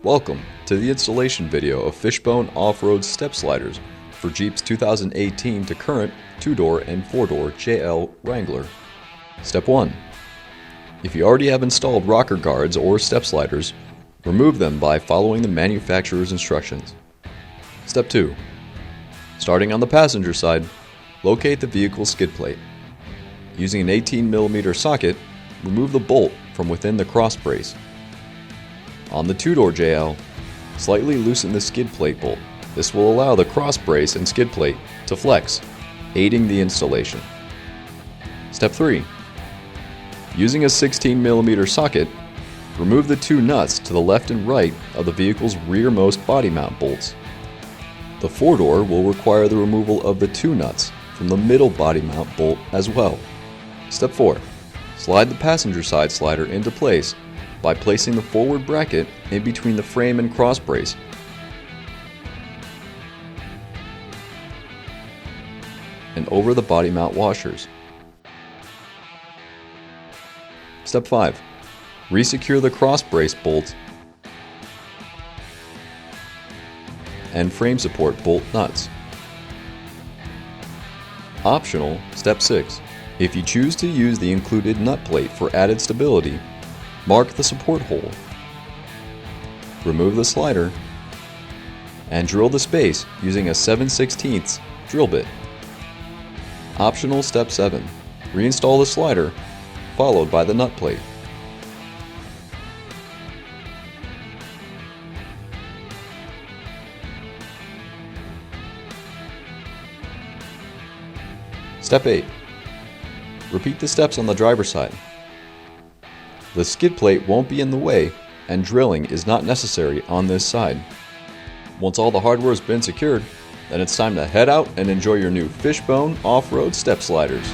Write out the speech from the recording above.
Welcome to the installation video of Fishbone off-road step sliders for Jeep's 2018 to current 2-door and 4-door JL Wrangler. Step 1. If you already have installed rocker guards or step sliders, remove them by following the manufacturer's instructions. Step 2. Starting on the passenger side, locate the vehicle skid plate. Using an 18mm socket, remove the bolt from within the cross brace. On the 2-door JL, slightly loosen the skid plate bolt. This will allow the cross brace and skid plate to flex, aiding the installation. Step 3. Using a 16mm socket, remove the 2 nuts to the left and right of the vehicle's rearmost body mount bolts. The 4-door will require the removal of the 2 nuts from the middle body mount bolt as well. Step 4. Slide the passenger side slider into place by placing the forward bracket in between the frame and cross brace. And over the body mount washers. Step 5. Resecure the cross brace bolts and frame support bolt nuts. Optional, Step 6. If you choose to use the included nut plate for added stability, mark the support hole. Remove the slider and drill the space using a 7/16 drill bit. Optional Step 7. Reinstall the slider, followed by the nut plate. Step 8. Repeat the steps on the driver's side. The skid plate won't be in the way, and drilling is not necessary on this side. Once all the hardware has been secured, then it's time to head out and enjoy your new Fishbone off-road step sliders.